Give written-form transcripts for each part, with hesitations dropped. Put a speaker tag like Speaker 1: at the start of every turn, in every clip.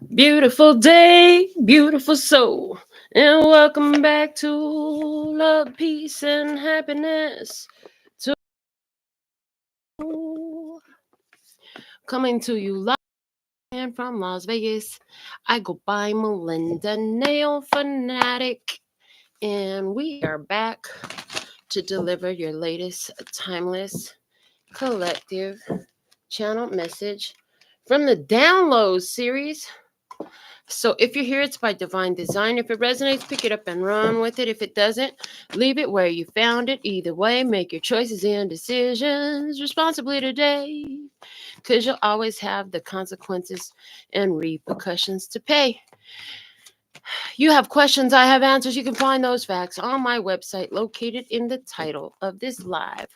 Speaker 1: Beautiful day, beautiful soul, and welcome back to love, peace, and happiness. To coming to you live from Las Vegas. I go by Melinda NailFanatic, and we are back to deliver your latest timeless collective channel message from the download series. So if you're here, it's by divine design. If it resonates, pick it up and run with it. If it doesn't, leave it where you found it. Either way, make your choices and decisions responsibly today, because you'll always have the consequences and repercussions to pay. You have questions, I have answers. You can find those facts on my website located in the title of this live.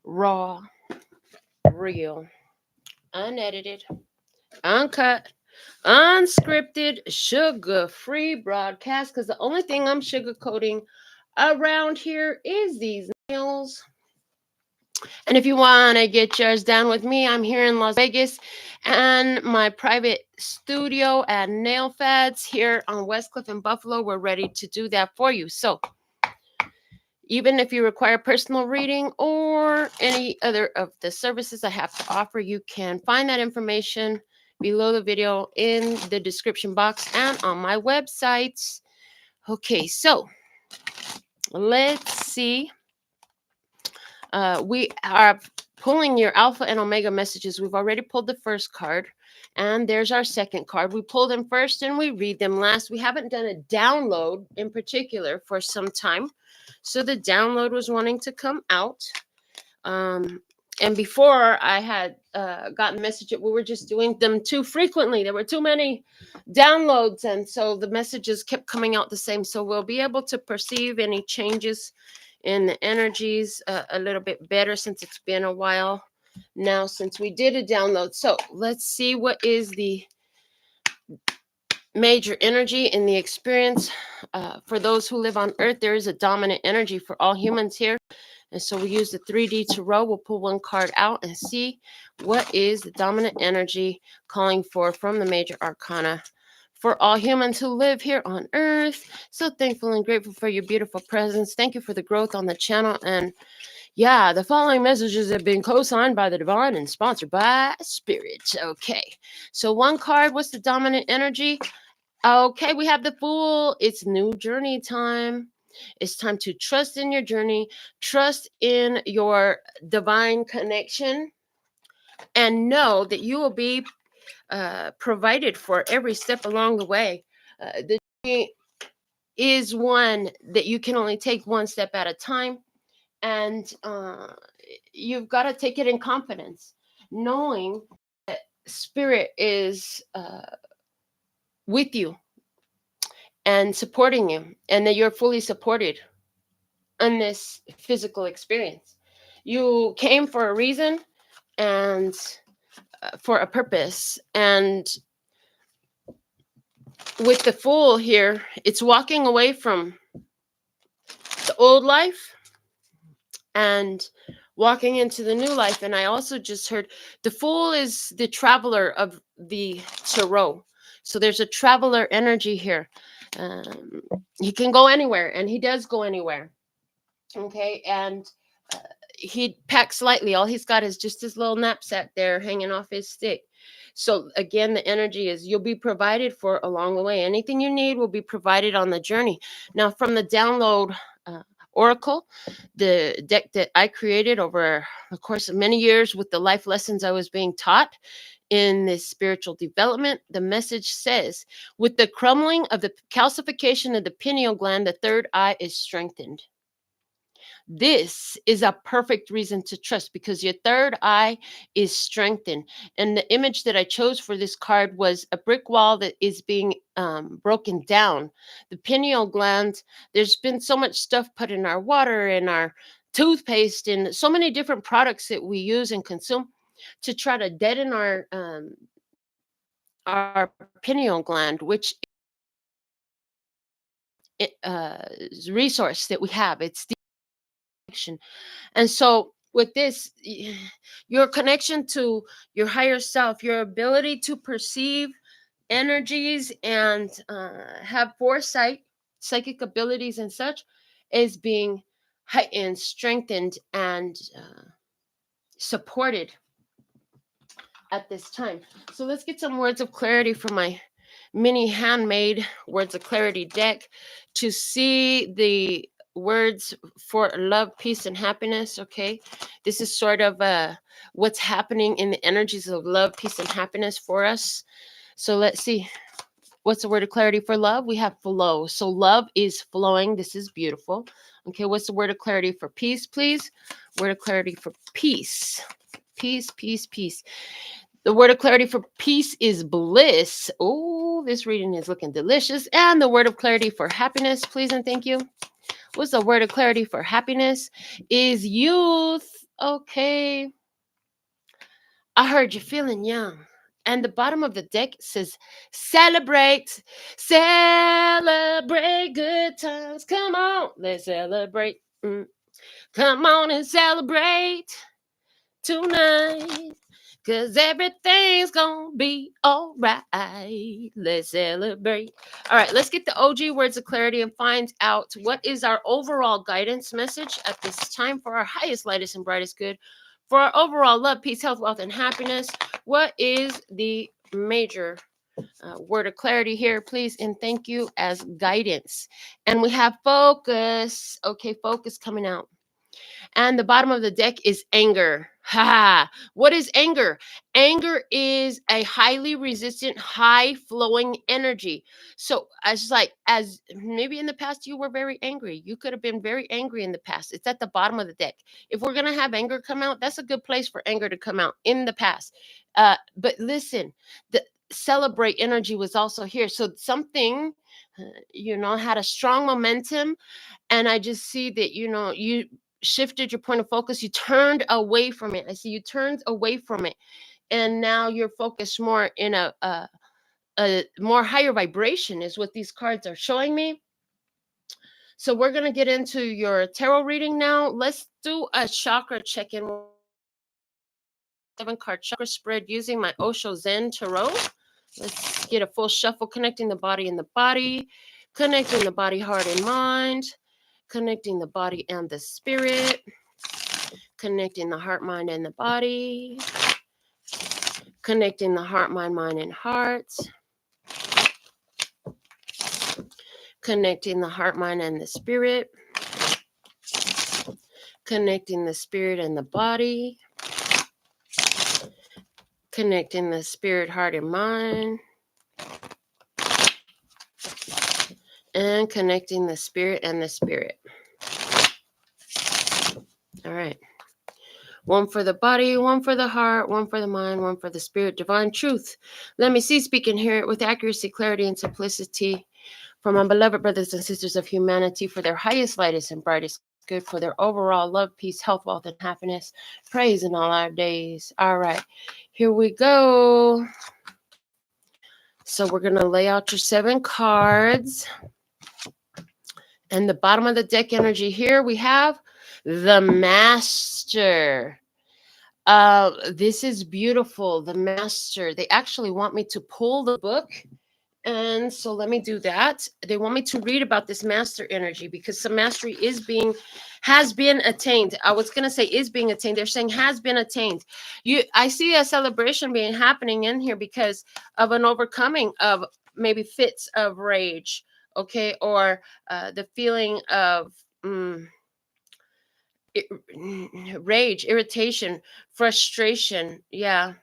Speaker 1: Raw, real, unedited, uncut, unscripted, sugar-free broadcast, because the only thing I'm sugarcoating around here is these nails. And if you want to get yours done with me, I'm here in Las Vegas and my private studio at nailfads here on Westcliff in Buffalo. We're ready to do that for you. So even if you require personal reading or any other of the services I have to offer, you can find that information below the video in the description box and on my website. Okay, so let's see. We are pulling your alpha and omega messages. We've already pulled the first card, and there's our second card. We pull them first and we read them last. We haven't done a download in particular for some time, so the download was wanting to come out. And before I had gotten the message that we were just doing them too frequently. There were too many downloads, and so the messages kept coming out the same. So we'll be able to perceive any changes in the energies a little bit better, since it's been a while now since we did a download. So let's see what is the major energy in the experience. For those who live on Earth, there is a dominant energy for all humans here. And so we use the 3D tarot. We'll pull one card out and see what is the dominant energy calling for from the major arcana for all humans who live here on Earth. So thankful and grateful for your beautiful presence. Thank you for the growth on the channel. And yeah, the following messages have been co-signed by the divine and sponsored by Spirit. Okay, so one card, what's the dominant energy? Okay, we have the Fool. It's new journey time. It's time to trust in your journey, trust in your divine connection, and know that you will be provided for every step along the way. The journey is one that you can only take one step at a time, and you've got to take it in confidence, knowing that Spirit is with you and supporting you, and that you're fully supported in this physical experience. You came for a reason and for a purpose. And with the Fool here, it's walking away from the old life and walking into the new life. And I also just heard the Fool is the traveler of the tarot. So there's a traveler energy here. He can go anywhere, and he does go anywhere. Okay, and he packs lightly. All he's got is just his little knapsack there hanging off his stick. So again, the energy is you'll be provided for along the way. Anything you need will be provided on the journey. Now, from the download oracle, the deck that I created over the course of many years with the life lessons I was being taught in this spiritual development, the message says, with the crumbling of the calcification of the pineal gland, the third eye is strengthened. This is a perfect reason to trust, because your third eye is strengthened. And the image that I chose for this card was a brick wall that is being broken down. The pineal gland, there's been so much stuff put in our water and our toothpaste and so many different products that we use and consume to try to deaden our pineal gland, which is a resource that we have. It's the action. And so with this, your connection to your higher self, your ability to perceive energies and have foresight, psychic abilities and such, is being heightened, strengthened, and supported at this time. So let's get some words of clarity from my mini handmade words of clarity deck to see the words for love, peace, and happiness. Okay, this is sort of what's happening in the energies of love, peace, and happiness for us. So let's see. What's the word of clarity for love? We have flow. So love is flowing. This is beautiful. Okay, what's the word of clarity for peace, please? Word of clarity for peace. Peace, peace, peace. The word of clarity for peace is bliss. Oh, this reading is looking delicious. And the word of clarity for happiness, please and thank you. What's the word of clarity for happiness? Is youth. Okay. I heard you feeling young. And the bottom of the deck says, celebrate, celebrate good times. Come on, let's celebrate. Come on and celebrate tonight. 'Cause everything's gonna be all right. Let's celebrate. All right, let's get the OG words of clarity and find out what is our overall guidance message at this time for our highest, lightest, and brightest good. For our overall love, peace, health, wealth, and happiness, what is the major word of clarity here, please? And thank you as guidance. And we have focus. Okay, focus coming out. And the bottom of the deck is anger. Ha! What is anger? Anger is a highly resistant, high flowing energy. So as maybe in the past you were very angry. You could have been very angry in the past. It's at the bottom of the deck. If we're gonna have anger come out, that's a good place for anger to come out in the past. But listen, the celebrate energy was also here. So something, had a strong momentum, and I just see that you shifted your point of focus. You turned away from it. I see you turned away from it, and now you're focused more in a more higher vibration is what these cards are showing me. So we're going to get into your tarot reading now. Let's do a chakra check-in. 7-card chakra spread using my Osho Zen Tarot. Let's get a full shuffle, connecting the body and the body, connecting the body, heart, and mind, connecting the body and the spirit, connecting the heart, mind, and the body, connecting the heart, mind, and heart, connecting the heart, mind, and the spirit, connecting the spirit and the body, connecting the spirit, heart, and mind, and connecting the spirit and the spirit. All right. One for the body, one for the heart, one for the mind, one for the spirit. Divine truth. Let me see, speak, and hear it with accuracy, clarity, and simplicity from my beloved brothers and sisters of humanity for their highest, lightest, and brightest good, for their overall love, peace, health, wealth, and happiness. Praise in all our days. All right, here we go. So we're going to lay out your 7 cards. And the bottom of the deck energy here, we have the Master. This is beautiful. The Master. They actually want me to pull the book. And so let me do that. They want me to read about this master energy because some mastery has been attained. I was going to say is being attained. They're saying has been attained. I see a celebration being happening in here because of an overcoming of maybe fits of rage, okay, or the feeling of rage, irritation, frustration. Yeah.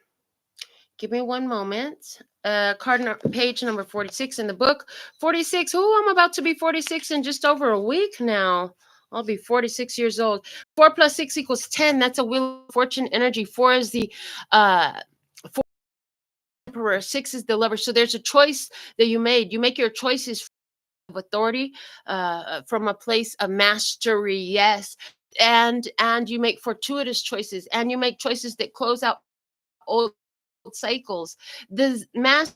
Speaker 1: Give me one moment. Page number 46 in the book. 46. I'm about to be 46 in just over a week now. I'll be 46 years old. 4 plus 6 equals 10. That's a wheel of fortune energy. 4 is the 4 emperor. 6 is the lover. So there's a choice that you made. You make your choices of authority, from a place of mastery. Yes. And you make fortuitous choices, and you make choices that close out old cycles. The master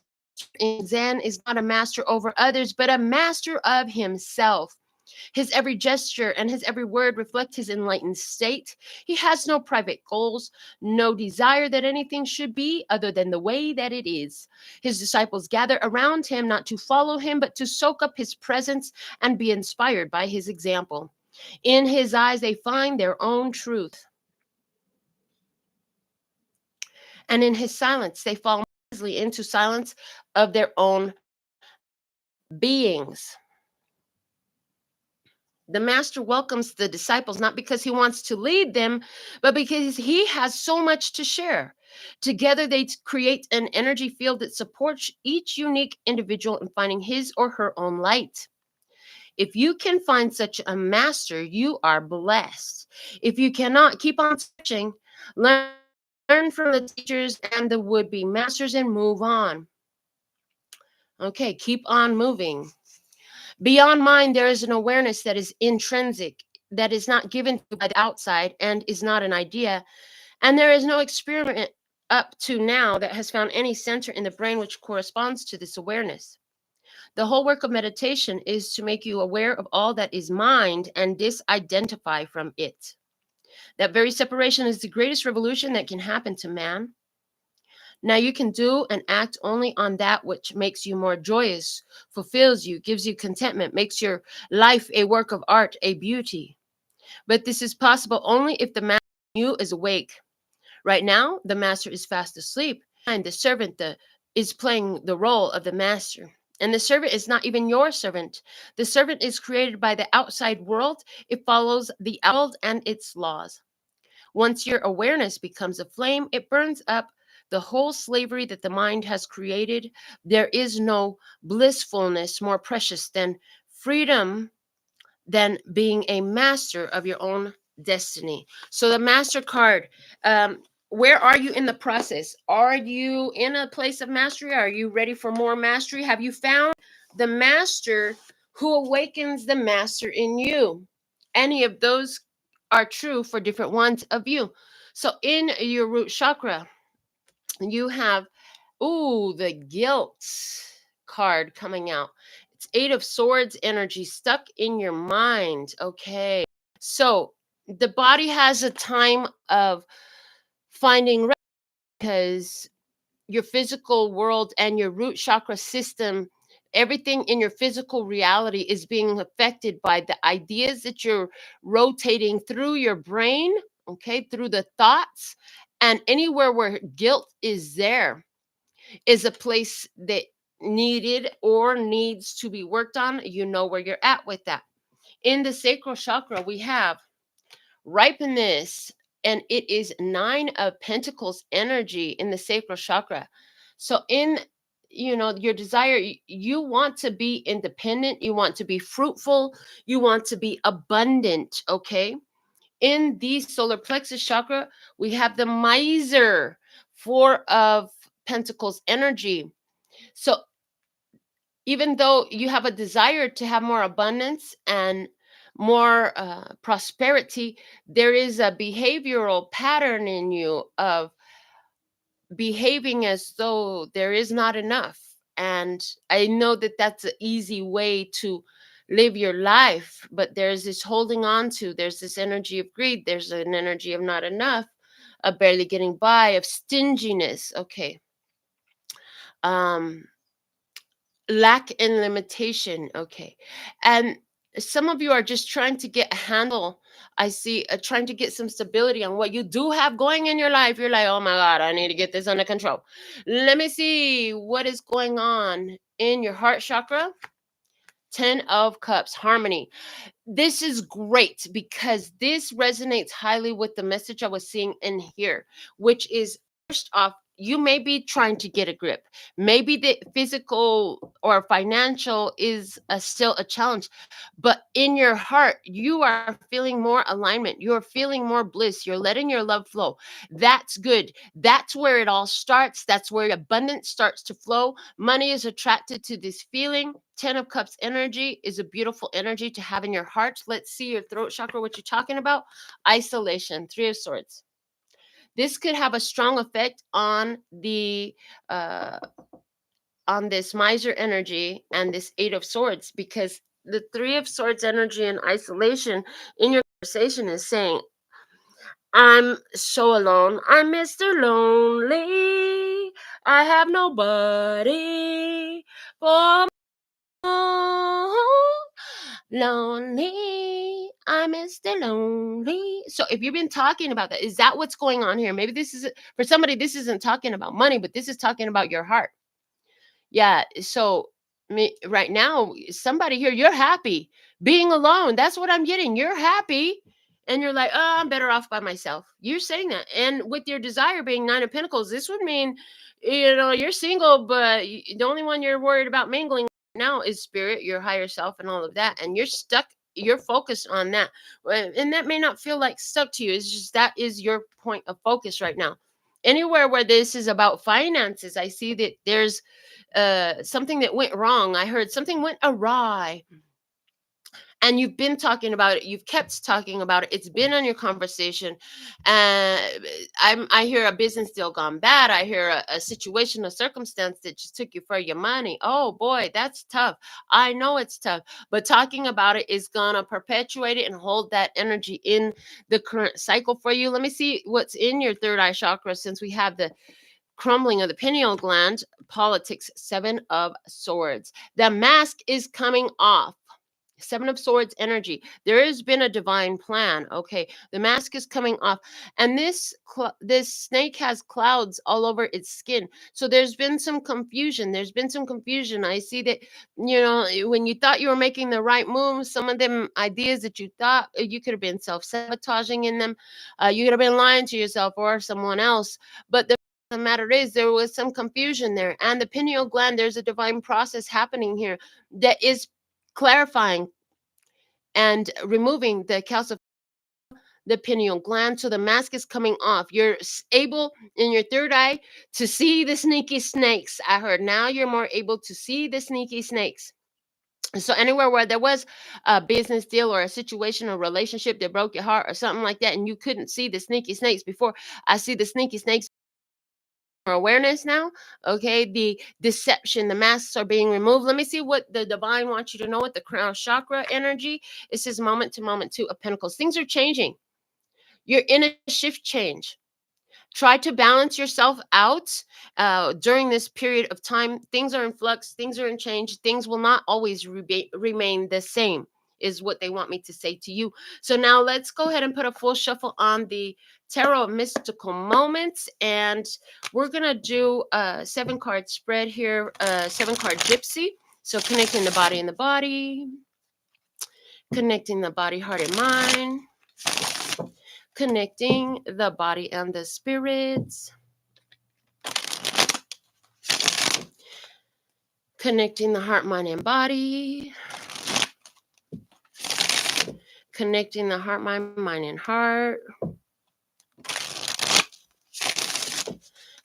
Speaker 1: in Zen is not a master over others, but a master of himself. His every gesture and his every word reflect his enlightened state. He has no private goals, no desire that anything should be other than the way that it is. His disciples gather around him not to follow him, but to soak up his presence and be inspired by his example. In his eyes, they find their own truth. And in his silence, they fall easily into silence of their own beings. The master welcomes the disciples not because he wants to lead them, but because he has so much to share. Together, they create an energy field that supports each unique individual in finding his or her own light. If you can find such a master, you are blessed. If you cannot, keep on searching, learn from the teachers and the would-be masters and move on. Okay, keep on moving. Beyond mind, there is an awareness that is intrinsic, that is not given to by the outside and is not an idea. And there is no experiment up to now that has found any center in the brain which corresponds to this awareness. The whole work of meditation is to make you aware of all that is mind and disidentify from it. That very separation is the greatest revolution that can happen to man. Now you can do and act only on that which makes you more joyous, fulfills you, gives you contentment, makes your life a work of art, a beauty. But this is possible only if the master in you is awake. Right now, the master is fast asleep, and the servant is playing the role of the master. And the servant is not even your servant. The servant is created by the outside world. It follows the world and its laws. Once your awareness becomes a flame, it burns up the whole slavery that the mind has created. There is no blissfulness more precious than freedom, than being a master of your own destiny. So the master card, where are you in the process? Are you in a place of mastery? Are you ready for more mastery? Have you found the master who awakens the master in you? Any of those are true for different ones of you. So in your root chakra, you have, the guilt card coming out. It's 8 of Swords energy stuck in your mind. Okay. So the body has a time of finding rest because your physical world and your root chakra system, everything in your physical reality is being affected by the ideas that you're rotating through your brain, okay, through the thoughts. And anywhere where guilt is there is a place that needed or needs to be worked on. You know where you're at with that. In the sacral chakra, we have ripenness, and it is 9 of Pentacles energy in the sacral chakra. So in your desire, you want to be independent, you want to be fruitful, you want to be abundant. Okay, in the solar plexus chakra, we have the miser, 4 of Pentacles energy. So even though you have a desire to have more abundance and more prosperity, there is a behavioral pattern in you of behaving as though there is not enough. And I know that that's an easy way to live your life, but there's this holding on to, there's this energy of greed, there's an energy of not enough, of barely getting by, of stinginess. Okay. Lack and limitation. Okay. And some of you are just trying to get a handle. I see trying to get some stability on what you do have going in your life. You're like, oh my God, I need to get this under control. Let me see what is going on in your heart chakra. 10 of Cups, harmony. This is great because this resonates highly with the message I was seeing in here, which is, first off, you may be trying to get a grip. Maybe the physical or financial is still a challenge, but in your heart, you are feeling more alignment. You're feeling more bliss. You're letting your love flow. That's good. That's where it all starts. That's where abundance starts to flow. Money is attracted to this feeling. 10 of Cups energy is a beautiful energy to have in your heart. Let's see your throat chakra, what you're talking about. Isolation, 3 of Swords. This could have a strong effect on the on this miser energy and this 8 of Swords, because the Three of Swords energy in isolation in your conversation is saying, I'm so alone. I'm Mr. Lonely. I have nobody for lonely. I'm Mr. Lonely. So if you've been talking about that, is that what's going on here? Maybe this is for somebody, this isn't talking about money, but this is talking about your heart. Yeah. So right now, somebody here, you're happy being alone. That's what I'm getting. You're happy. And you're like, oh, I'm better off by myself. You're saying that. And with your desire being Nine of Pentacles, this would mean, you're single, but the only one you're worried about mingling now is spirit, your higher self, and all of that. And you're stuck. You're focused on that. And that may not feel like stuck to you. It's just that is your point of focus right now. Anywhere where this is about finances, I see that there's something that went wrong. I heard something went awry. And you've been talking about it. You've kept talking about it. It's been on your conversation. I hear a business deal gone bad. I hear a situation, a circumstance that just took you for your money. Oh boy, that's tough. I know it's tough. But talking about it is going to perpetuate it and hold that energy in the current cycle for you. Let me see what's in your third eye chakra, since we have the crumbling of the pineal gland. Politics, Seven of Swords. The mask is coming off. Seven of Swords energy. There has been a divine plan. Okay, the mask is coming off, and this snake has clouds all over its skin. So there's been some confusion. I see that, when you thought you were making the right moves, some of them ideas that you thought, you could have been self-sabotaging in them. You could have been lying to yourself or someone else. But the matter is, there was some confusion there, and the pineal gland, there's a divine process happening here that is clarifying and removing the calcium, the pineal gland. So the mask is coming off. You're able in your third eye to see the sneaky snakes. I heard now you're more able to see the sneaky snakes. So anywhere where there was a business deal or a situation or relationship that broke your heart or something like that, and you couldn't see the sneaky snakes before, I see the sneaky snakes awareness now. Okay, the deception, the masks are being removed. Let me see what the divine wants you to know with the crown chakra energy. It says moment to moment, Two of Pentacles. Things are changing. You're in a shift change. Try to balance yourself out during this period of time. Things are in flux, things are in change. Things will not always remain the same, is what they want me to say to you. So now let's go ahead and put a full shuffle on the Tarot of Mystical Moments, and we're gonna do a 7-card spread here, 7-card gypsy. So connecting the body and the body, connecting the body, heart, and mind, connecting the body and the spirits, connecting the heart, mind, and body, connecting the heart, mind, and heart,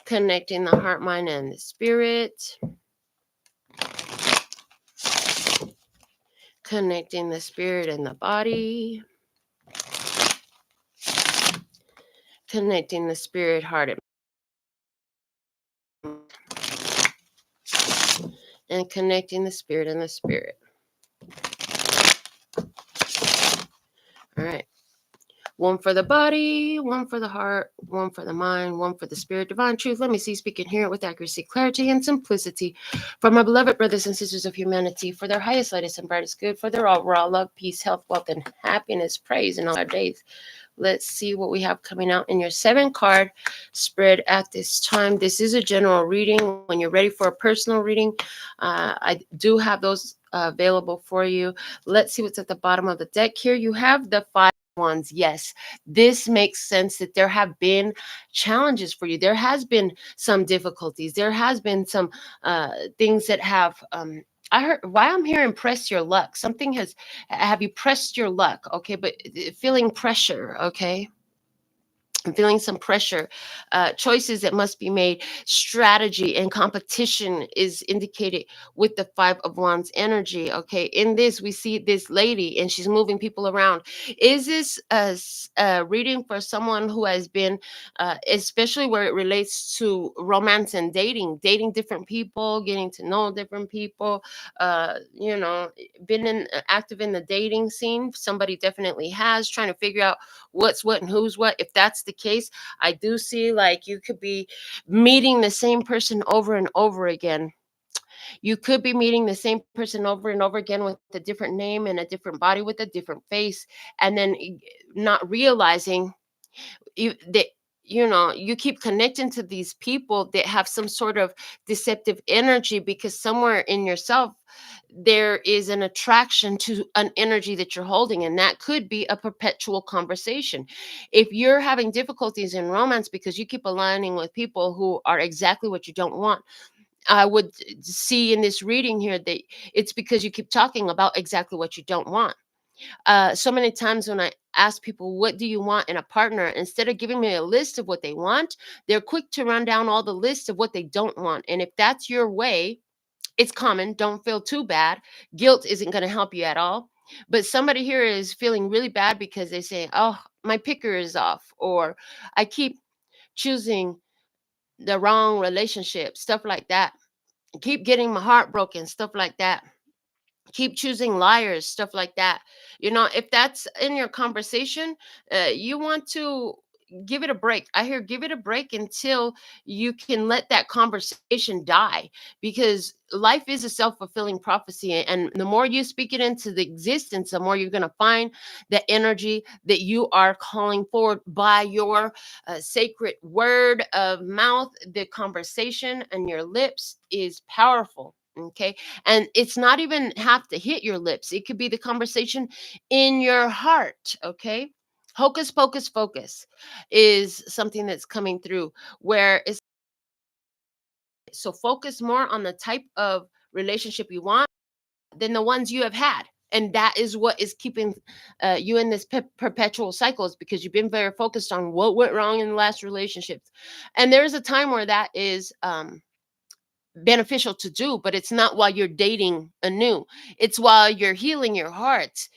Speaker 1: connecting the heart, mind, and the spirit, connecting the spirit and the body, connecting the spirit, heart, and connecting the spirit and the spirit. All right. One for the body, one for the heart, one for the mind, one for the spirit. Divine truth, let me see, speak and hear it with accuracy, clarity, and simplicity. For my beloved brothers and sisters of humanity, for their highest, lightest, and brightest good, for their overall love, peace, health, wealth, and happiness, praise in all our days. Let's see what we have coming out in your 7-card spread at this time. This is a general reading. When you're ready for a personal reading, I do have those available for you. Let's see what's at the bottom of the deck here. You have the 5 Wands. Yes, this makes sense that there have been challenges for you. There has been some difficulties. There has been some things that have I heard why I'm hearing press your luck. Something have you pressed your luck? Okay, but feeling pressure. Okay. I'm feeling some pressure, choices that must be made, strategy and competition is indicated with the Five of Wands energy. Okay, in this, we see this lady and she's moving people around. Is this a reading for someone who has been, especially where it relates to romance and dating different people, getting to know different people, been active in the dating scene? Somebody definitely has, trying to figure out what's what and who's what. If that's the case, I do see like you could be meeting the same person over and over again. You could be meeting the same person over and over again with a different name and a different body with a different face, and then not realizing that you keep connecting to these people that have some sort of deceptive energy, because somewhere in yourself there is an attraction to an energy that you're holding, and that could be a perpetual conversation. If you're having difficulties in romance because you keep aligning with people who are exactly what you don't want, I would see in this reading here that it's because you keep talking about exactly what you don't want. So many times when I ask people, what do you want in a partner? Instead of giving me a list of what they want, they're quick to run down all the lists of what they don't want. And if that's your way, it's common. Don't feel too bad. Guilt isn't going to help you at all. But somebody here is feeling really bad because they say, oh, my picker is off, or I keep choosing the wrong relationship, stuff like that. Keep getting my heart broken, stuff like that. Keep choosing liars, stuff like that. If that's in your conversation, you want to give it a break. I hear give it a break until you can let that conversation die, because life is a self-fulfilling prophecy, and the more you speak it into the existence, the more you're going to find the energy that you are calling forward by your sacred word of mouth. The conversation and your lips is powerful. Okay, and it's not even have to hit your lips. It could be the conversation in your heart. Okay, hocus pocus focus is something that's coming through, where it's so focus more on the type of relationship you want than the ones you have had. And that is what is keeping you in this perpetual cycles, because you've been very focused on what went wrong in the last relationships. And there's a time where that is beneficial to do, but it's not while you're dating anew. It's while you're healing your heart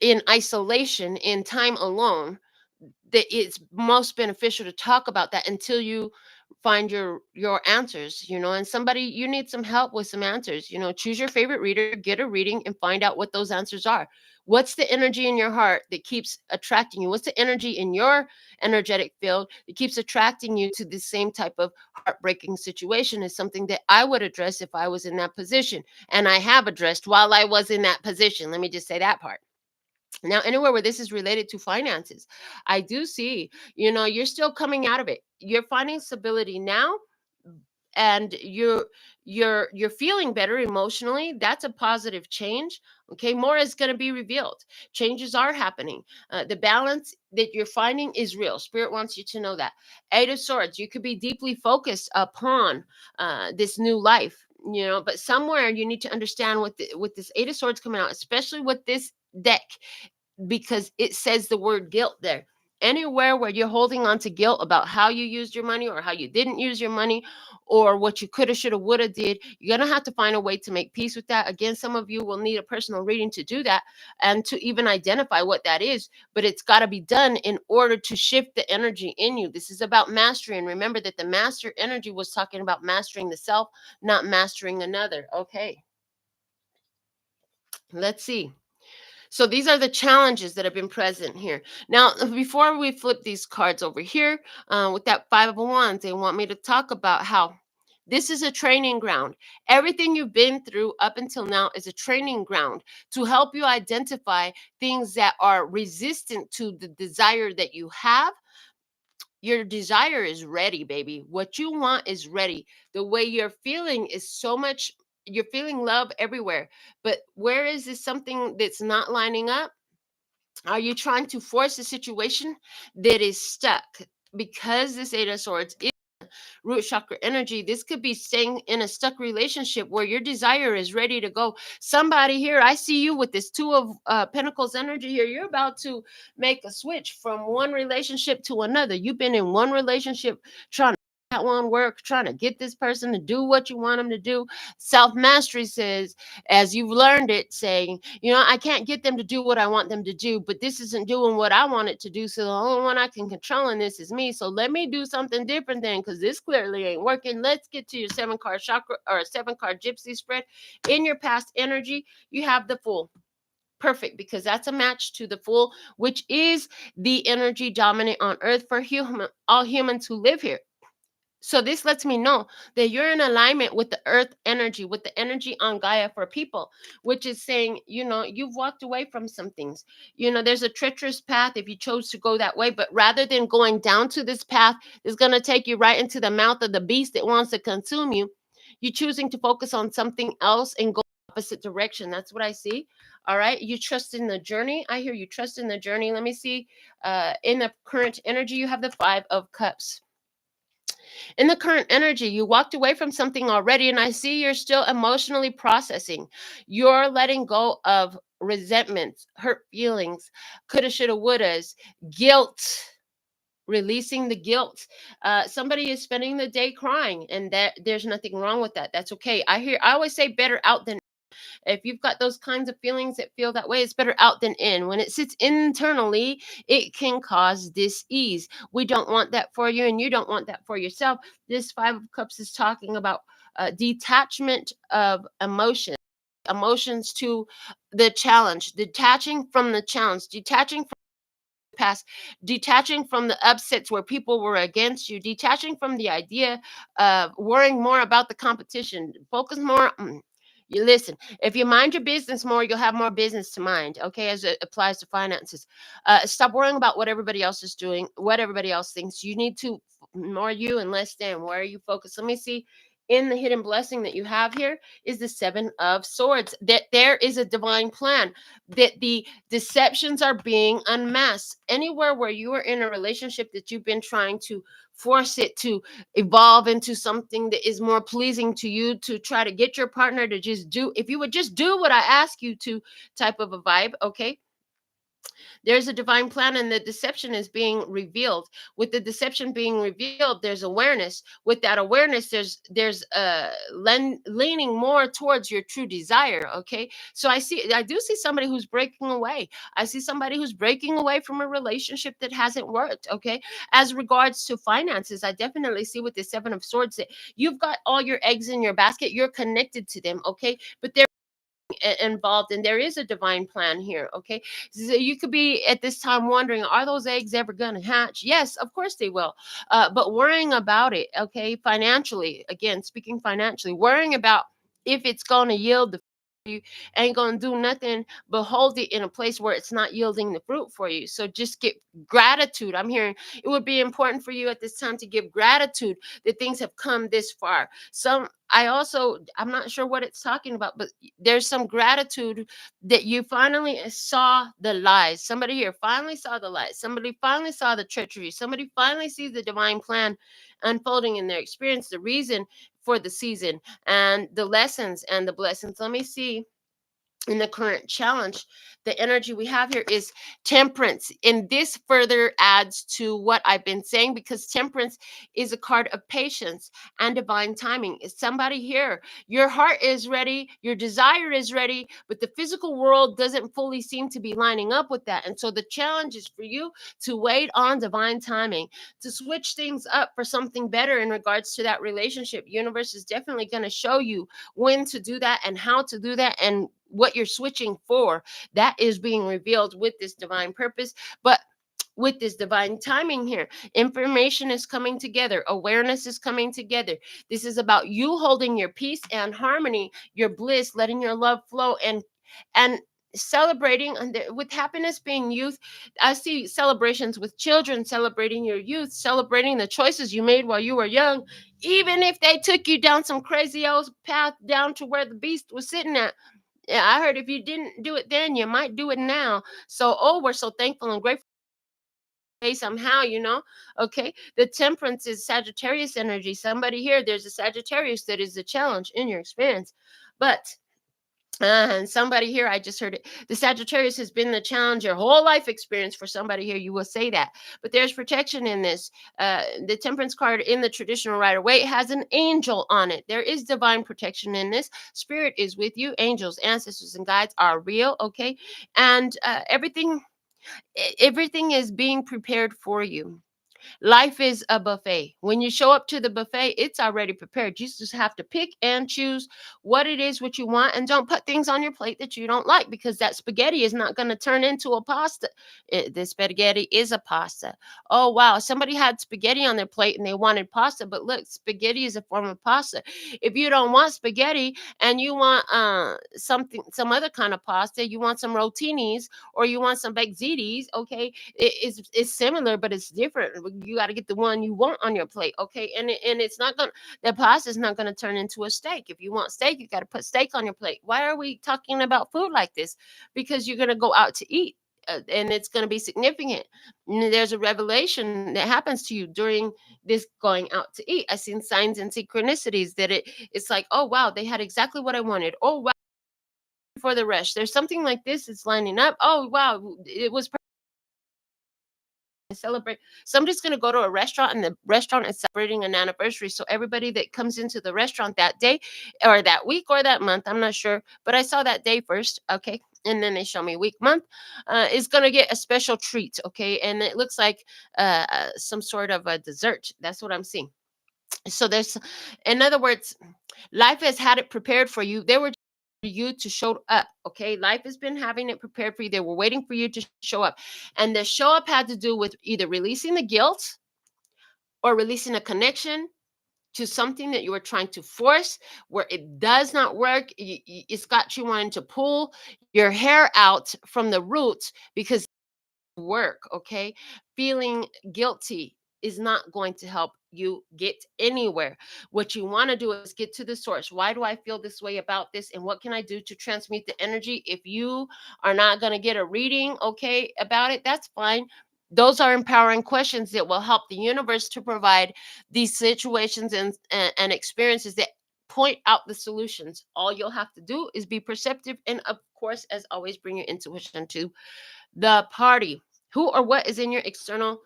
Speaker 1: in isolation, in time alone, that it's most beneficial to talk about that until you find your answers. And somebody, you need some help with some answers. Choose your favorite reader, get a reading, and find out what those answers are. What's the energy in your heart that keeps attracting you? What's the energy in your energetic field that keeps attracting you to the same type of heartbreaking situation? Is something that I would address if I was in that position, and I have addressed while I was in that position. Let me just say that part. Now, anywhere where this is related to finances, I do see, you're still coming out of it. You're finding stability now, and you're feeling better emotionally. That's a positive change. Okay, more is going to be revealed. Changes are happening. The balance that you're finding is real. Spirit wants you to know that. Eight of Swords, you could be deeply focused upon this new life, but somewhere you need to understand with this Eight of Swords coming out, especially with this deck, because it says the word guilt there. Anywhere where you're holding on to guilt about how you used your money, or how you didn't use your money, or what you coulda, shoulda, woulda did, you're going to have to find a way to make peace with that. Again, some of you will need a personal reading to do that and to even identify what that is, but it's got to be done in order to shift the energy in you. This is about mastery. And remember that the master energy was talking about mastering the self, not mastering another. Okay, let's see. So these are the challenges that have been present here. Now, before we flip these cards over here, with that Five of Wands, they want me to talk about how this is a training ground. Everything you've been through up until now is a training ground to help you identify things that are resistant to the desire that you have. Your desire is ready, baby. What you want is ready. The way you're feeling is so much, you're feeling love everywhere. But where is this something that's not lining up? Are you trying to force a situation that is stuck? Because this Eight of Swords is root chakra energy. This could be staying in a stuck relationship where your desire is ready to go. Somebody here, I see you with this Two of Pentacles energy here. You're about to make a switch from one relationship to another. You've been in one relationship trying to that one work, trying to get this person to do what you want them to do. Self mastery says, as you've learned it, saying, I can't get them to do what I want them to do, but this isn't doing what I want it to do. So the only one I can control in this is me. So let me do something different then, because this clearly ain't working. Let's get to your 7-card chakra or 7-card gypsy spread. In your past energy, you have the Fool. Perfect, because that's a match to the Fool, which is the energy dominant on earth for all humans who live here. So this lets me know that you're in alignment with the earth energy, with the energy on Gaia for people, which is saying, you've walked away from some things. There's a treacherous path if you chose to go that way, but rather than going down to this path, it's going to take you right into the mouth of the beast that wants to consume you. You're choosing to focus on something else and go opposite direction. That's what I see. All right. You trust in the journey. I hear you trust in the journey. Let me see. In the current energy, you have the 5 of Cups. In the current energy, you walked away from something already, and I see you're still emotionally processing. You're letting go of resentments, hurt feelings, coulda, shoulda, wouldas, guilt, releasing the guilt. Somebody is spending the day crying, and there's nothing wrong with that. That's okay. I always say better out than. If you've got those kinds of feelings that feel that way, it's better out than in. When it sits internally, it can cause dis-ease. We don't want that for you, and you don't want that for yourself. This 5 of Cups is talking about detachment of emotions to the challenge, detaching from the challenge, detaching from past, detaching from the upsets where people were against you, detaching from the idea of worrying more about the competition, focus more. You listen. If you mind your business more, you'll have more business to mind. Okay, as it applies to finances, stop worrying about what everybody else is doing, what everybody else thinks. You need to more you and less them. Where are you focused? Let me see. In the hidden blessing that you have here is the 7 of Swords. That there is a divine plan. That the deceptions are being unmasked. Anywhere where you are in a relationship that you've been trying to force it to evolve into something that is more pleasing to you, to try to get your partner to just do, if you would just do what I ask you to, type of a vibe. Okay, there's a divine plan, and the deception is being revealed. With the deception being revealed, there's awareness. With that awareness, there's leaning more towards your true desire. Okay, so I do see somebody who's breaking away. I see somebody who's breaking away from a relationship that hasn't worked. Okay, as regards to finances, I definitely see with the 7 of Swords that you've got all your eggs in your basket. You're connected to them. Okay, but they're involved, and there is a divine plan here. Okay, so you could be at this time wondering, are those eggs ever going to hatch? Yes, of course they will. But worrying about it, okay, financially, again speaking financially, worrying about if it's going to yield the, you ain't going to do nothing but hold it in a place where it's not yielding the fruit for you. So just get gratitude. I'm hearing it would be important for you at this time to give gratitude that things have come this far. I'm not sure what it's talking about, but there's some gratitude that you finally saw the lies. Somebody here finally saw the lies. Somebody finally saw the treachery. Somebody finally sees the divine plan unfolding in their experience, the reason for the season, and the lessons and the blessings. Let me see. In the current challenge, the energy we have here is Temperance, and this further adds to what I've been saying, because Temperance is a card of patience and divine timing. Is somebody here, your heart is ready, your desire is ready, but the physical world doesn't fully seem to be lining up with that, and so the challenge is for you to wait on divine timing, to switch things up for something better in regards to that relationship. Universe is definitely going to show you when to do that and how to do that, and what you're switching for. That is being revealed with this divine purpose. But with this divine timing here, information is coming together, awareness is coming together. This is about you holding your peace and harmony, your bliss, letting your love flow, and celebrating. And with happiness being youth, I see celebrations with children, celebrating your youth, celebrating the choices you made while you were young, even if they took you down some crazy old path down to where the beast was sitting at. Yeah, I heard if you didn't do it then, you might do it now. So, oh, we're so thankful and grateful somehow, okay. The temperance is Sagittarius energy. Somebody here, there's a Sagittarius that is a challenge in your experience, but and somebody here, I just heard it. The Sagittarius has been the challenge your whole life experience for somebody here. You will say that. But there's protection in this. The Temperance card in the traditional Rider-Waite has an angel on it. There is divine protection in this. Spirit is with you. Angels, ancestors, and guides are real, okay? And everything is being prepared for you. Life is a buffet. When you show up to the buffet, it's already prepared. You just have to pick and choose what it is what you want, and don't put things on your plate that you don't like, because that spaghetti is not going to turn into a pasta. The spaghetti is a pasta. Oh wow, somebody had spaghetti on their plate and they wanted pasta, but look, spaghetti is a form of pasta. If you don't want spaghetti and you want some other kind of pasta, you want some rotinis or you want some baked ziti, okay, it's similar, but it's different. You got to get the one you want on your plate, okay? And it's not gonna, the pasta is not gonna turn into a steak. If you want steak, you got to put steak on your plate. Why are we talking about food like this? Because you're gonna go out to eat. And it's going to be significant. And there's a revelation that happens to you during this going out to eat. I've seen signs and synchronicities that it's like, oh wow, they had exactly what I wanted. Oh wow, for the rush, there's something like this. It's lining up. Oh wow, it was celebrate. Somebody's going to go to a restaurant and the restaurant is celebrating an anniversary. So everybody that comes into the restaurant that day or that week or that month, I'm not sure, but I saw that day first. Okay. And then they show me week, month, is going to get a special treat. Okay. And it looks like some sort of a dessert. That's what I'm seeing. So there's, in other words, life has had it prepared for you. They were you to show up. Okay, life has been having it prepared for you. They were waiting for you to show up, and the show up had to do with either releasing the guilt or releasing a connection to something that you were trying to force, where it does not work. It's got you wanting to pull your hair out from the roots because work, okay? Feeling guilty is not going to help you get anywhere. What you want to do is get to the source. Why do I feel this way about this? And what can I do to transmute the energy? If you are not going to get a reading, okay, about it, that's fine. Those are empowering questions that will help the universe to provide these situations and experiences that point out the solutions. All you'll have to do is be perceptive and, of course, as always, bring your intuition to the party. Who or what is in your external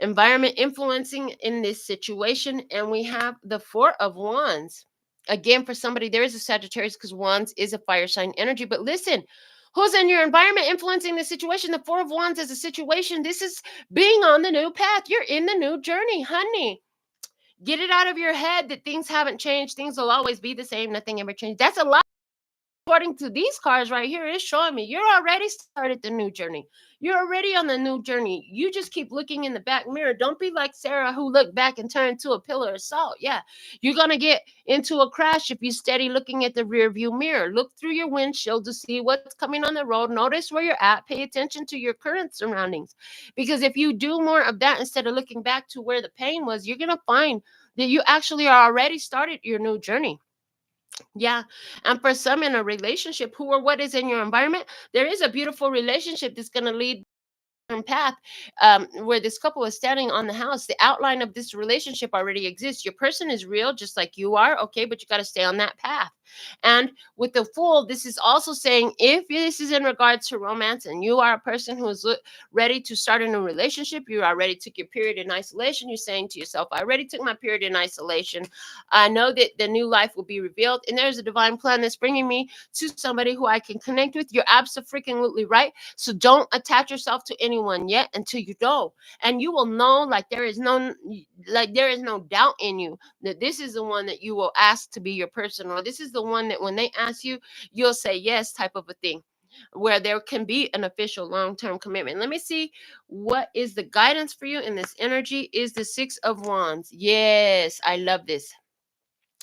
Speaker 1: environment influencing in this situation? And we have the Four of Wands. Again, for somebody, there is a Sagittarius because Wands is a fire sign energy. But listen, who's in your environment influencing the situation? The Four of Wands is a situation. This is being on the new path. You're in the new journey, honey. Get it out of your head that things haven't changed. Things will always be the same. Nothing ever changed. That's a lie. According to these cards right here, it's showing me you're already started the new journey. You're already on the new journey. You just keep looking in the back mirror. Don't be like Sarah, who looked back and turned to a pillar of salt. Yeah, you're going to get into a crash if you steady looking at the rear view mirror. Look through your windshield to see what's coming on the road. Notice where you're at. Pay attention to your current surroundings. Because if you do more of that instead of looking back to where the pain was, you're going to find that you actually are already started your new journey. Yeah. And for some in a relationship, who or what is in your environment, there is a beautiful relationship that's going to lead path, where this couple is standing on the house. The outline of this relationship already exists. Your person is real, just like you are, okay, but you got to stay on that path. And with the Fool, this is also saying if this is in regards to romance and you are a person who is ready to start a new relationship, you already took your period in isolation, you're saying to yourself, I already took my period in isolation. I know that the new life will be revealed, and there's a divine plan that's bringing me to somebody who I can connect with. You're absolutely right. So don't attach yourself to anyone yet until you know, and you will know, like there is no doubt in you that this is the one that you will ask to be your person, or this is the one that when they ask you, you'll say yes, type of a thing, where there can be an official long-term commitment. Let me see what is the guidance for you in this energy. Is the Six of Wands. Yes, I love this.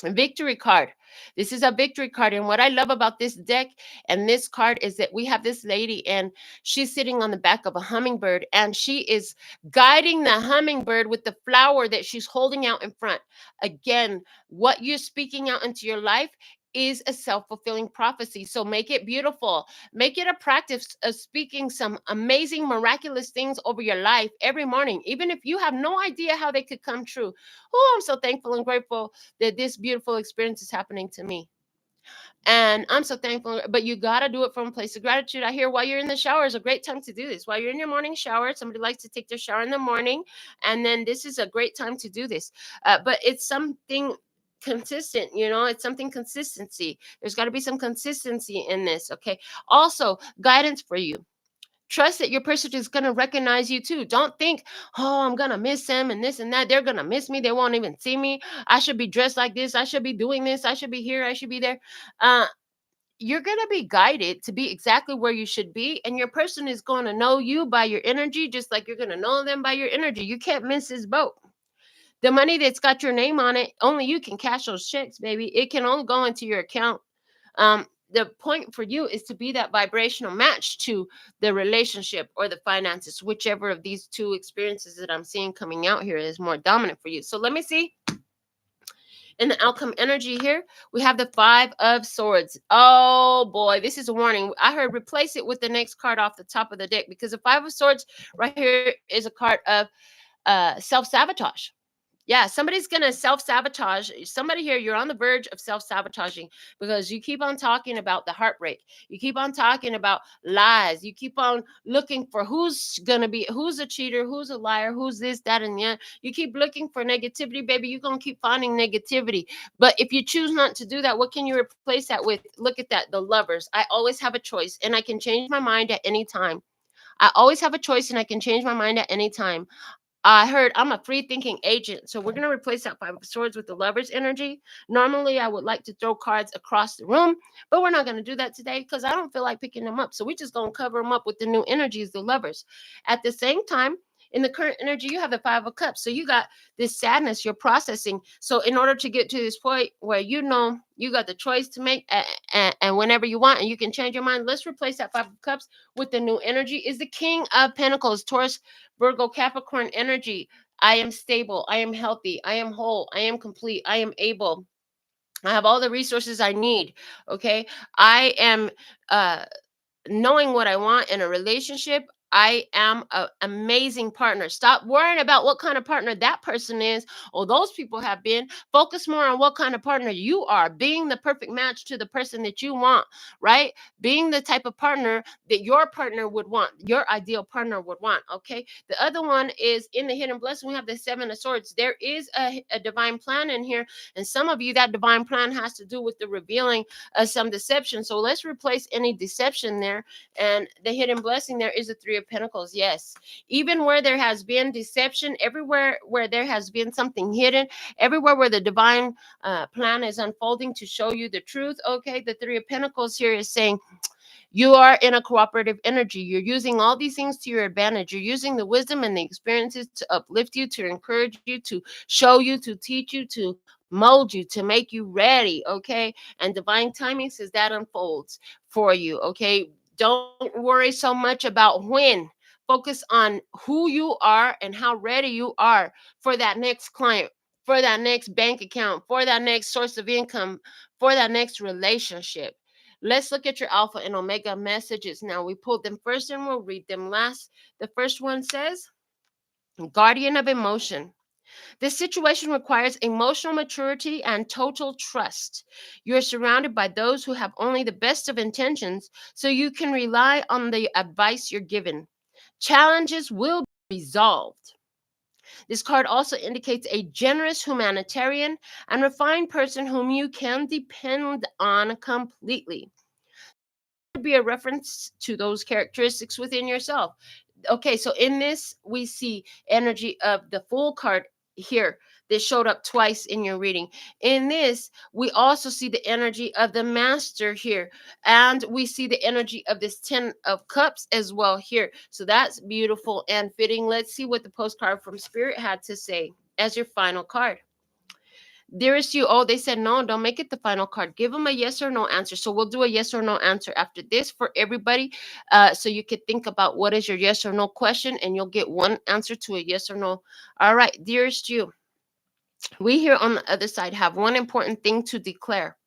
Speaker 1: Victory card. This is a victory card. And what I love about this deck and this card is that we have this lady and she's sitting on the back of a hummingbird and she is guiding the hummingbird with the flower that she's holding out in front. Again, what you're speaking out into your life is a self-fulfilling prophecy. So make it beautiful. Make it a practice of speaking some amazing, miraculous things over your life every morning, even if you have no idea how they could come true. Oh, I'm so thankful and grateful that this beautiful experience is happening to me. And I'm so thankful, but you got to do it from a place of gratitude. I hear while you're in the shower is a great time to do this. While you're in your morning shower, somebody likes to take their shower in the morning, and then this is a great time to do this. But it's something consistent, it's something consistency. There's got to be some consistency in this, okay? Also, guidance for you. Trust that your person is going to recognize you too. Don't think, oh, I'm going to miss them and this and that. They're going to miss me. They won't even see me. I should be dressed like this. I should be doing this. I should be here. I should be there. Uh, you're going to be guided to be exactly where you should be. And your person is going to know you by your energy, just like you're going to know them by your energy. You can't miss this boat. The money that's got your name on it, only you can cash those checks, baby. It can only go into your account. The point for you is to be that vibrational match to the relationship or the finances, whichever of these two experiences that I'm seeing coming out here is more dominant for you. So let me see. In the outcome energy here, we have the 5 of Swords. Oh boy, this is a warning. I heard replace it with the next card off the top of the deck, because the 5 of Swords right here is a card of self-sabotage. Yeah, somebody's going to self-sabotage. Somebody here, you're on the verge of self-sabotaging because you keep on talking about the heartbreak. You keep on talking about lies. You keep on looking for who's a cheater, who's a liar, who's this, that, and that. You keep looking for negativity, baby. You're going to keep finding negativity. But if you choose not to do that, what can you replace that with? Look at that, the Lovers. I always have a choice, and I can change my mind at any time. I always have a choice, and I can change my mind at any time. I heard I'm a free thinking agent. So we're going to replace that 5 of Swords with the Lover's energy. Normally, I would like to throw cards across the room, but we're not going to do that today because I don't feel like picking them up. So we're just going to cover them up with the new energies, the Lovers. At the same time, in the current energy, you have the 5 of Cups. So you got this sadness you're processing. So in order to get to this point where you got the choice to make and whenever you want, and you can change your mind, let's replace that 5 of Cups with the new energy is the King of Pentacles, Taurus, Virgo, Capricorn energy. I am stable. I am healthy. I am whole. I am complete. I am able. I have all the resources I need. Okay. I am knowing what I want in a relationship. I am an amazing partner. Stop worrying about what kind of partner that person is or those people have been. Focus more on what kind of partner you are, being the perfect match to the person that you want, right? Being the type of partner that your partner would want, your ideal partner would want, okay? The other one is in the hidden blessing. We have the 7 of Swords. There is a divine plan in here. And some of you, that divine plan has to do with the revealing of some deception. So let's replace any deception there. And the hidden blessing there is the 3 of Pentacles. Yes, even where there has been deception, everywhere where there has been something hidden, everywhere where the divine plan is unfolding to show you the truth. Okay, the 3 of Pentacles here is saying you are in a cooperative energy. You're using all these things to your advantage. You're using the wisdom and the experiences to uplift you, to encourage you, to show you, to teach you, to mold you, to make you ready. Okay, and divine timing says that unfolds for you. Okay, don't worry so much about when. Focus on who you are and how ready you are for that next client, for that next bank account, for that next source of income, for that next relationship. Let's look at your Alpha and Omega messages now. We pulled them first and we'll read them last. The first one says, Guardian of Emotion. This situation requires emotional maturity and total trust. You are surrounded by those who have only the best of intentions, so you can rely on the advice you're given. Challenges will be resolved. This card also indicates a generous humanitarian and refined person whom you can depend on completely. Be a reference to those characteristics within yourself. Okay, so in this, we see energy of the Fool card here that showed up twice in your reading. In this, we also see the energy of the Master here, and we see the energy of this 10 of Cups as well here. So that's beautiful and fitting. Let's see what the postcard from Spirit had to say as your final card. Dearest you, oh, they said no, don't make it the final card. Give them a yes or no answer. So we'll do a yes or no answer after this for everybody. So you could think about what is your yes or no question, and you'll get one answer to a yes or no. All right, dearest you, we here on the other side have one important thing to declare.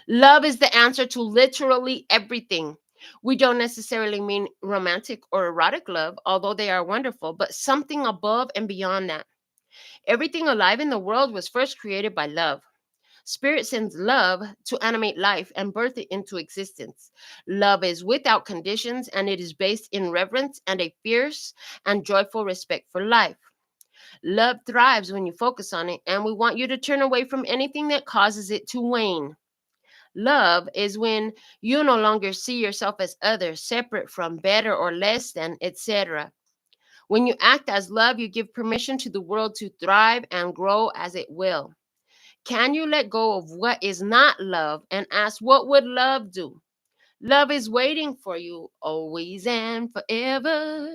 Speaker 1: Love is the answer to literally everything. We don't necessarily mean romantic or erotic love, although they are wonderful, but something above and beyond that. Everything alive in the world was first created by love. Spirit sends love to animate life and birth it into existence. Love is without conditions, and it is based in reverence and a fierce and joyful respect for life. Love thrives when you focus on it, and we want you to turn away from anything that causes it to wane. Love is when you no longer see yourself as other, separate from, better or less than, etc. When you act as love, you give permission to the world to thrive and grow as it will. Can you let go of what is not love and ask, what would love do? Love is waiting for you always and forever.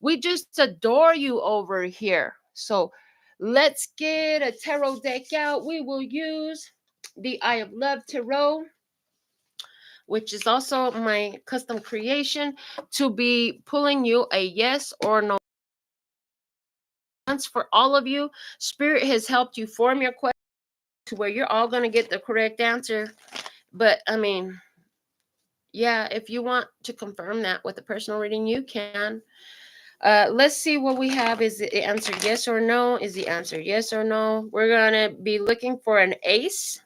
Speaker 1: We just adore you over here. So let's get a tarot deck out. We will use the Eye of Love Tarot, which is also my custom creation, to be pulling you a yes or no. For all of you, Spirit has helped you form your question to where you're all going to get the correct answer. But I mean, yeah, if you want to confirm that with a personal reading, you can. Let's see what we have. Is the answer yes or no? Is the answer yes or no? We're going to be looking for an ace.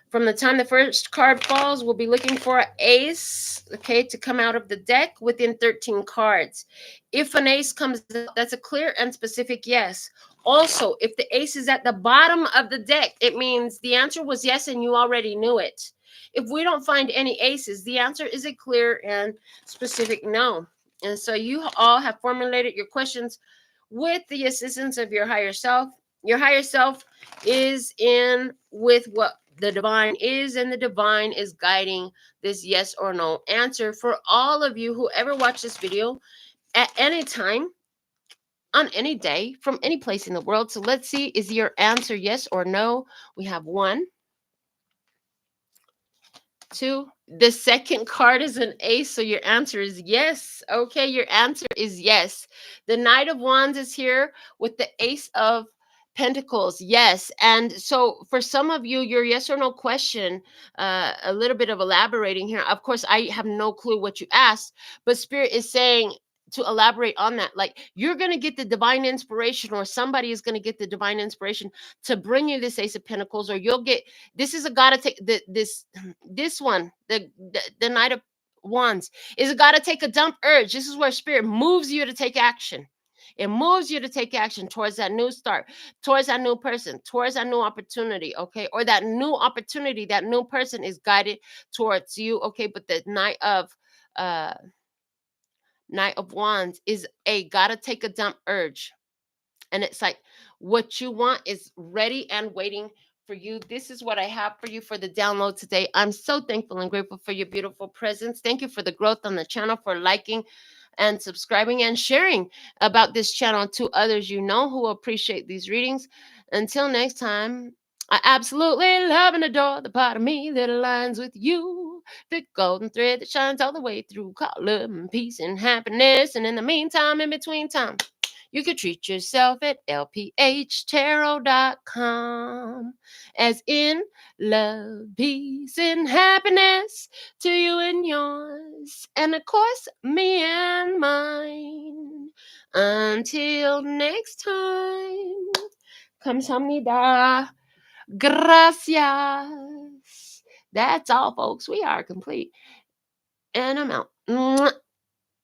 Speaker 1: From the time the first card falls, we'll be looking for an ace, okay, to come out of the deck within 13 cards. If an ace comes out, that's a clear and specific yes. Also, if the ace is at the bottom of the deck, it means the answer was yes and you already knew it. If we don't find any aces, the answer is a clear and specific no. And so you all have formulated your questions with the assistance of your higher self. Your higher self is in with what the divine is, and the divine is guiding this yes or no answer for all of you who ever watch this video at any time, on any day, from any place in the world. So let's see, is your answer yes or no? We have 1, 2. The second card is an ace, so your answer is yes. Okay, your answer is yes. The Knight of Wands is here with the Ace of Pentacles. Yes. And so for some of you, your yes or no question, a little bit of elaborating here. Of course, I have no clue what you asked, but Spirit is saying to elaborate on that. Like, you're going to get the divine inspiration, or somebody is going to get the divine inspiration to bring you this Ace of Pentacles, or you'll get, this is a gotta take this one, the Knight of Wands is a gotta take a dump urge. This is where Spirit moves you to take action. It moves you to take action towards that new start, towards that new person, towards that new opportunity, okay? Or that new opportunity, that new person is guided towards you, okay? But the Knight of Wands is a gotta take a dump urge. And it's like, what you want is ready and waiting for you. This is what I have for you for the download today. I'm so thankful and grateful for your beautiful presence. Thank you for the growth on the channel, for liking and subscribing and sharing about this channel to others you know who appreciate these readings. Until next time, I absolutely love and adore the part of me that aligns with you, the golden thread that shines all the way through, call love and peace and happiness. And in the meantime, in between time, you could treat yourself at LPHtarot.com, as in love, peace, and happiness to you and yours, and of course, me and mine. Until next time, kamsahamnida, gracias. That's all, folks. We are complete. And I'm out. Mwah.